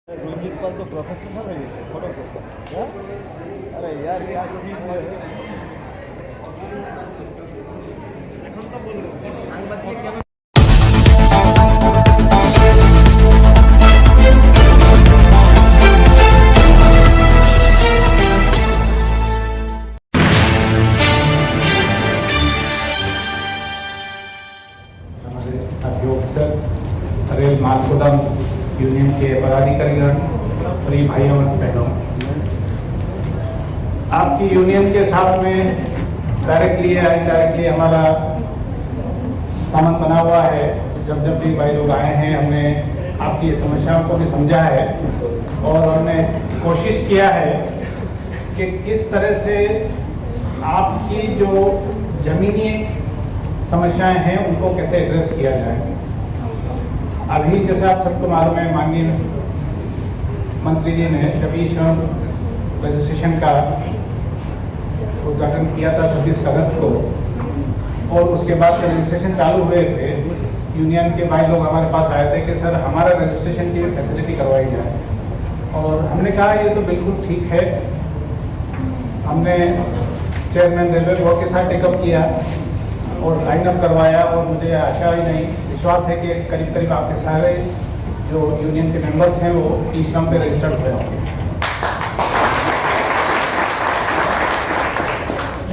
रंजीत पाल तो प्रोफेशनल है फोटोग्राफर। अरे यार क्या चीज है। हमारे अध्यक्ष रेल मालगोदाम यूनियन के पदाधिकारीगण, सभी भाइयों और बहनों, आपकी यूनियन के साथ में डायरेक्टली या इनडायरेक्टली हमारा संबंध बना हुआ है। जब जब भी भाई लोग आए हैं, हमने आपकी समस्याओं को भी समझा है और हमने कोशिश किया है कि किस तरह से आपकी जो जमीनी समस्याएं हैं उनको कैसे एड्रेस किया जाए। अभी जैसे आप सबको मालूम है, माननीय मंत्री जी ने जब ई श्रम रजिस्ट्रेशन का उद्घाटन किया था 26 अगस्त को, और उसके बाद से रजिस्ट्रेशन चालू हुए थे, यूनियन के भाई लोग हमारे पास आए थे कि सर हमारा रजिस्ट्रेशन की फैसिलिटी करवाई जाए। और हमने कहा ये तो बिल्कुल ठीक है। हमने चेयरमैन रेलवे बोर्ड के साथ टेकअप किया और लाइन अप करवाया, और मुझे आशा ही नहीं विश्वास है कि करीब करीब आपके सारे जो यूनियन के मेंबर्स हैं वो ई श्रम पे रजिस्टर्ड हुए होंगे।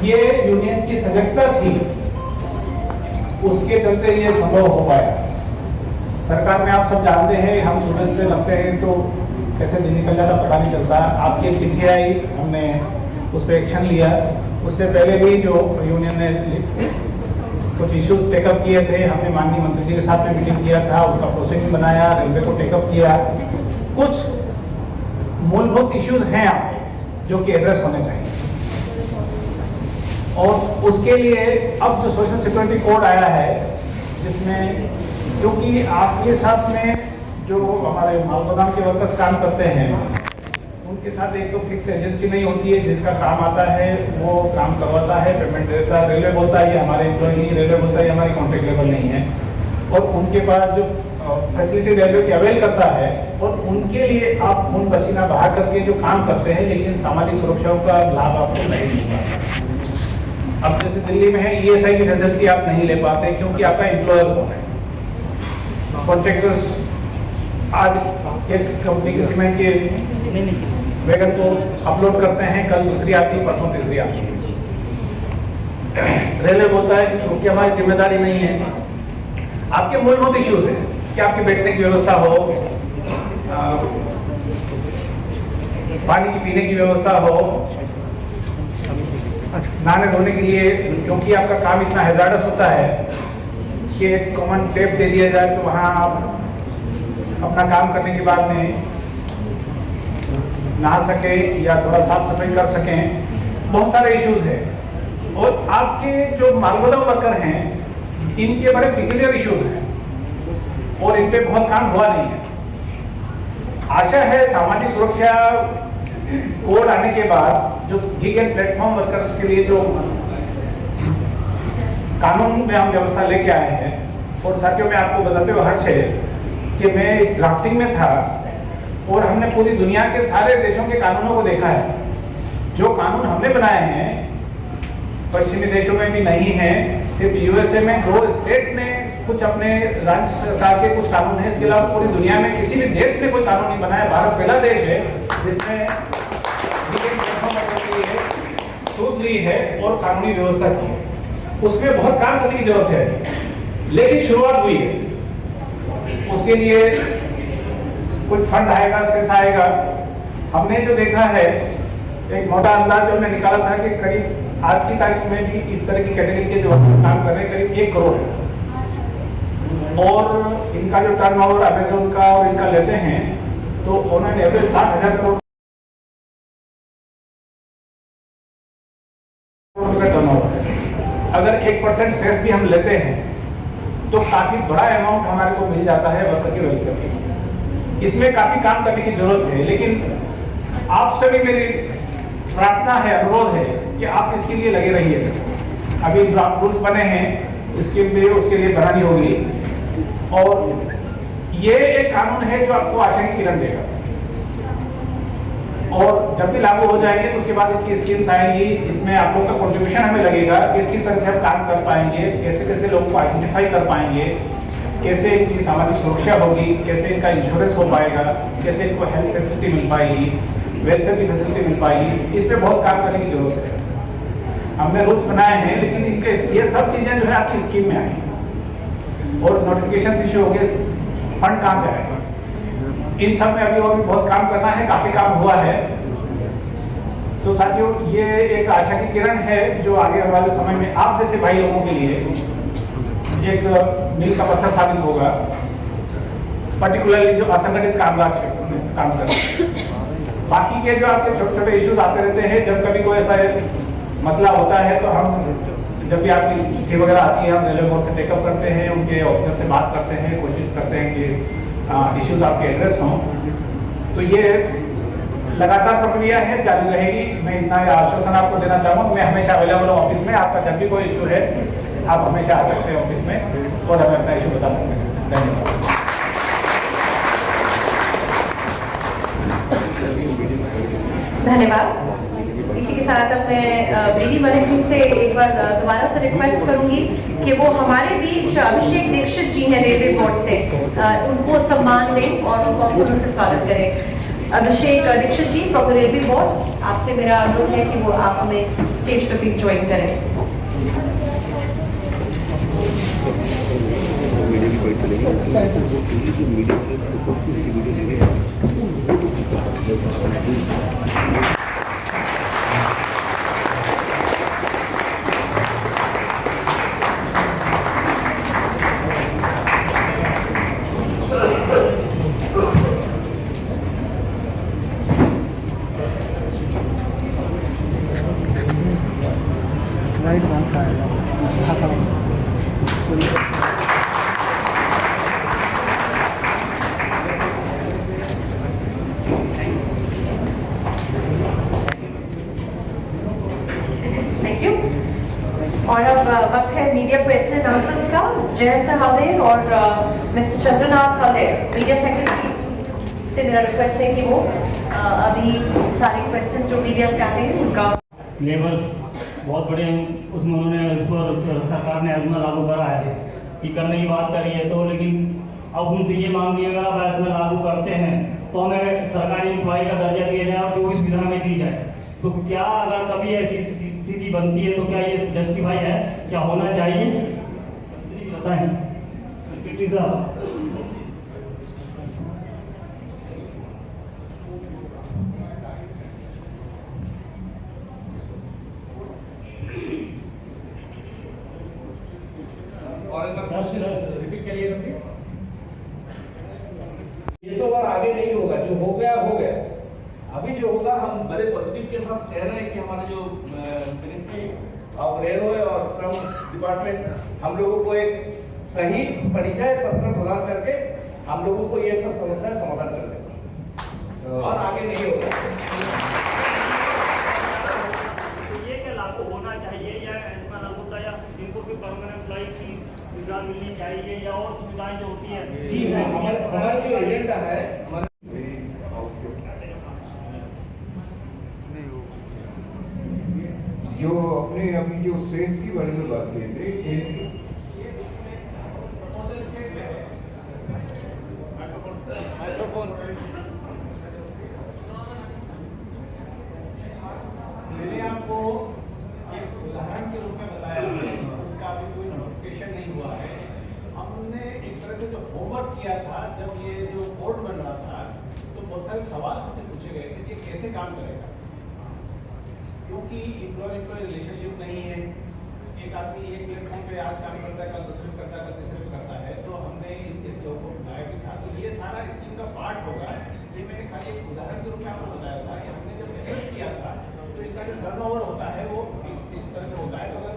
ये यूनियन की सजगता थी, उसके चलते ये संभव हो पाया। सरकार में आप सब जानते हैं, हम सुबह से लगते हैं तो कैसे दिन निकल जाता पता नहीं चलता। आपकी एक चिट्ठी आई, हमने उस पर एक्शन लिया। उससे पहले भी जो यूनियन ने कुछ इश्यूज टेकअप किए थे, हमने माननीय मंत्री जी के साथ में मीटिंग किया था, उसका प्रोसीडिंग बनाया, रेलवे को टेकअप किया। कुछ मूलभूत इश्यूज हैं आपके जो कि एड्रेस होने चाहिए, और उसके लिए अब जो सोशल सिक्योरिटी कोड आया है, जिसमें क्योंकि आपके साथ में जो हमारे मालगोदाम के वर्कर्स काम करते हैं, उनके साथ एक तो फिक्स एजेंसी नहीं होती है, जिसका काम आता है वो काम करवाता है, पेमेंट देता है। रेलवे बोलता है ये हमारे एम्प्लॉय नहीं, रेलवे बोलता है ये हमारी कॉन्ट्रैक्ट लेवल नहीं है, और उनके पास जो फैसिलिटी रेलवे की अवेल करता है, और उनके लिए आप खून पसीना बहा करके जो काम करते हैं, लेकिन सामाजिक सुरक्षाओं का लाभ आपको नहीं मिल पाता। अब जैसे दिल्ली में है, ESI की फैसिलिटी आप नहीं ले पाते क्योंकि आपका एम्प्लॉयर कौन है। कॉन्ट्रैक्टर्स आज एक कंपनी के सीमेंट के वैगन को अपलोड करते हैं, कल दूसरी आती है, परसों तीसरी आती है। रेलवे बोलता है क्योंकि हमारी जिम्मेदारी नहीं है। आपके मूलभूत इश्यूज हैं कि आपकी बैठने की व्यवस्था हो, पानी की पीने की व्यवस्था हो, नहाने धोने के लिए, क्योंकि आपका काम इतना हैजार्डस होता है कि एक कॉमन टेप दे दिया जाए तो वहाँ आप अपना काम करने के बाद में नहा सके या थोड़ा साफ सफाई कर सकें। बहुत सारे इश्यूज हैं, और आपके जो मालगोदाम वर्कर हैं इनके बड़े पिक्यूलियर इश्यूज हैं, और इन पे बहुत काम हुआ नहीं है। आशा है सामाजिक सुरक्षा कोड आने के बाद जो गिग एंड प्लेटफॉर्म वर्कर्स के लिए जो कानून में हम व्यवस्था लेके आए हैं, और साथियों मैं आपको बताते हुए हर्ष है कि मैं इस ड्राफ्टिंग में था और हमने पूरी दुनिया के सारे देशों के कानूनों को देखा है। जो कानून हमने बनाए हैं पश्चिमी देशों में भी नहीं है, सिर्फ USA में 2 स्टेट ने कुछ अपने राज्य सरकार के कुछ कानून हैं, इसके अलावा पूरी दुनिया में किसी भी देश ने कोई कानून नहीं बनाया। भारत पहला देश है जिसने सूद ली है और कानूनी व्यवस्था की है। उसमें बहुत काम करने की जरूरत है, लेकिन शुरुआत हुई है। उसके लिए कुछ फंड आएगा, सेस आएगा। हमने जो देखा है, एक मोटा अंदाज जो हमने निकाला था कि करीब आज की तारीख में भी इस तरह की कैटेगरी के जो काम कर रहे हैं करीब 1 करोड़ है, और इनका जो टर्नओवर अमेज़न का और इनका लेते हैं तो उन्होंने एवरेज 60,000 करोड़ रुपये टर्नओवर है। अगर 1% सेस भी हम लेते हैं तो काफी बड़ा अमाउंट हमारे को मिल जाता है वर्कर के वेलफेयर के। इसमें काफी काम करने की जरूरत है, लेकिन आपसे भी मेरी प्रार्थना है, अनुरोध है कि आप इसके लिए लगे रहिए। अभी ड्राफ्ट रूल्स बने हैं, इसके लिए उसके लिए बनानी होगी, और ये एक कानून है जो आपको आशा की किरण देगा। और जब भी लागू हो जाएंगे तो उसके बाद इसकी स्कीम्स आएंगी, इसमें आप लोगों का कंट्रीब्यूशन हमें लगेगा, किस किस तरह से हम काम कर पाएंगे, कैसे कैसे लोगों को आइडेंटिफाई कर पाएंगे, कैसे इनकी सामाजिक सुरक्षा होगी, कैसे इनका इंश्योरेंस हो पाएगा, कैसे इनको हेल्थ फैसिलिटी मिल पाएगी, वेलफेयर की फैसिलिटी मिल पाएगी, इस पर बहुत काम करने की जरूरत है। हमने रूल्स बनाए हैं, लेकिन इनके ये सब चीज़ें जो है आपकी स्कीम में आएंगी। और नोटिफिकेशन इशू हो गए, फंड कहाँ से आएगा, इन सब में अभी और भी बहुत काम करना है, काफ़ी काम हुआ है। तो साथियों, ये एक आशा की किरण है जो आगे वाले समय में आप जैसे भाई लोगों के लिए एक मील का पत्थर साबित होगा, पर्टिकुलरली जो असंगठित कामगार क्षेत्र में काम करते हैं। बाकी के जो आपके छोटे छोटे इश्यूज आते रहते हैं, जब कभी कोई ऐसा मसला होता है तो हम जब भी आपकी चिट्ठी वगैरह आती है, हम रेलवे बोर्ड से टेकअप करते हैं, उनके ऑफिसर से बात करते हैं, कोशिश करते हैं कि इश्यूज आपके एड्रेस हों। तो ये लगातार प्रक्रिया है, जारी रहेगी। मैं इतना आश्वासन आपको देना चाहूँगा, मैं हमेशा अवेलेबल हूँ ऑफिस में। आपका जब भी कोई इशू है आप हमेशा आ सकते हैं ऑफिस में और हमें अपना इशू बता सकते हैं। धन्यवाद। धन्यवाद। इसी के साथ अब मैं बीडी मलिक जी से एक बार दोबारा से रिक्वेस्ट करूंगी कि वो हमारे बीच अभिषेक दीक्षित जी हैं रेलवे बोर्ड से, उनको सम्मान दें और उनको उनसे स्वागत करें। अभिषेक दीक्षित जी फ्रॉम द रेलवे बोर्ड, आपसे मेरा अनुरोध है कि वो आप हमें स्टेज पर प्लीज ज्वाइन करें। राइट कौन सा आएगा? Thank you. और अब वक्त है मीडिया क्वेश्चन एंड आंसर्स का। जयंत हल्देर और मिस्टर चंद्रनाथ हल्देर, मीडिया सेक्रेटरी से मेरा रिक्वेस्ट है कि वो अभी सारे क्वेश्चंस जो मीडिया से आते हैं उनका लेबर्स बहुत बड़े उसमें उन्होंने उस पर सरकार ने अज़्मा लागू करा है कि करने की बात करी है, तो लेकिन अब उनसे ये मांग की अगर आप अज़्मा लागू करते हैं तो हमें सरकारी एम्प्लॉय का दर्जा दिया जाए और जो भी सुविधा हमें दी जाए। तो क्या अगर कभी ऐसी स्थिति बनती है तो क्या ये जस्टिफाई है, क्या होना चाहिए, बताएं सेक्रेटरी साहब। रिपीट करिए प्लीज। ये तो बार आगे नहीं होगा, जो हो गया हो गया। अभी जो होगा, हम बड़े पॉजिटिव के साथ कह रहे हैं कि हमारे जो मिनिस्ट्री ऑफ रेलवे और श्रम डिपार्टमेंट हम लोगों को एक सही परिचय पत्र प्रदान करके हम लोगों को ये सब समस्या समाधान कर देगा और आगे नहीं होगा। ये क्या लागू होना चाहिए या ऐसा लागू होता या इनको भी परमानेंट एम्प्लॉय की सुविधा मिलनी चाहिए या और सुविधाएं जो होती है? जी हाँ, हमारा जो एजेंडा है, हमारा जो अपने अभी जो सेस की बारे में बात किए थे, मैंने आपको एक उदाहरण के रूप में बताया है, उसका अभी कोई नोटिफिकेशन नहीं हुआ है। हमने एक तरह से जो होमवर्क किया था, जब ये जो कोड बन रहा था तो बहुत सारे सवाल हमसे पूछे गए थे कि कैसे काम करेगा, क्योंकि एम्प्लॉय रिलेशनशिप नहीं है। एक आदमी एक प्लेटफॉर्म पे आज काम करता है, कल दूसरे पे करता है, कल तीसरे पे करता है। तो हमने इस लोगों को बताया भी था, तो ये सारा स्कीम का पार्ट होगा। ये मैंने खाली एक उदाहरण के रूप में आपको बताया था कि हमने जब एसेस किया था तो इनका जो टर्नओवर होता है वो इस तरह से होता है। तो अगर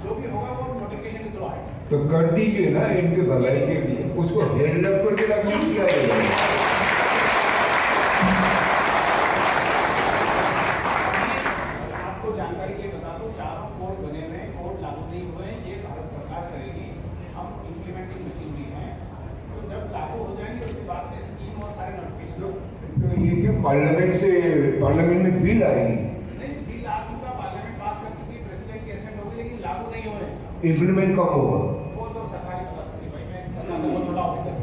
जो भी होगा वो नोटिफिकेशन के थ्रू आएगा। तो कर दीजिए ना इनके भलाई के लिए, उसको हेल्ड अप करके लागू किया जाएगा। जानकारी के लिए बता दूं, चारों कोड बने हुए हैं, कोड लागू नहीं हुए हैं, ये भारत सरकार करेगी। हम इम्प्लीमेंटिंग मशीनरी हैं, तो जब लागू हो जाएंगे उसके बाद में स्कीम और सारे नोटिफिकेशन। तो ये कि पार्लियामेंट में बिल आएगी, नहीं, बिल आ चुका, पार्लियामेंट पास कर चुकी, प्रेसिडेंट की एसेंट होगी, लेकिन लागू नहीं हो रहे। इम्प्लीमेंट कब होगा? वो तो सरकारी बता सकती भाई, मैं सरकार का बहुत छोटा officer.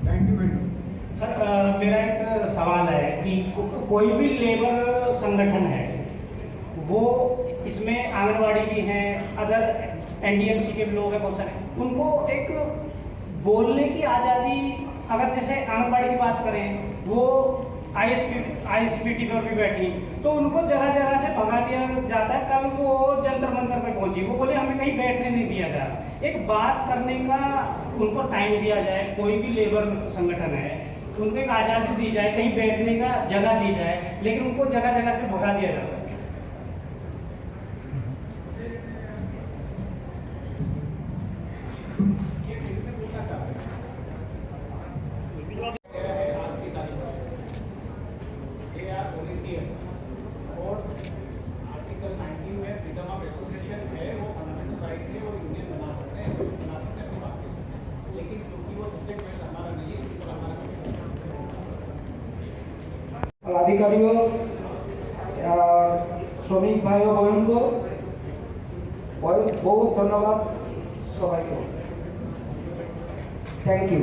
Thank you very much. Sir मेरा एक सवाल है कि कोई भी लेबर संगठन है, वो इसमें आंगनवाड़ी भी हैं, अदर एनडीएमसी के भी लोग हैं बहुत सारे, उनको एक बोलने की आज़ादी, अगर जैसे आंगनबाड़ी की बात करें, वो आईएसपीटी पर भी बैठी, तो उनको जगह जगह से भगा दिया जाता है। कल वो जंतर मंतर पे पहुंची, वो बोले हमें कहीं बैठने नहीं दिया जा रहा। एक बात करने का उनको टाइम दिया जाए, कोई भी लेबर संगठन है, उनको एक आज़ादी दी जाए, कहीं बैठने का जगह दी जाए, लेकिन उनको जगह जगह से भगा दिया जाता है। और आर्टिकल 19 में फ्रीडम ऑफ एसोसिएशन है, वो फंडामेंटल राइट है, वो यूनियन बना सकते हैं अपनी बात कर सकते हैं, लेकिन क्योंकि वो सब्जेक्ट मैटर हमारा नहीं है, इसी पर हमारा अधिकारियों, श्रमिक भाई और बहन को बहुत बहुत धन्यवाद सबाई को। Thank you.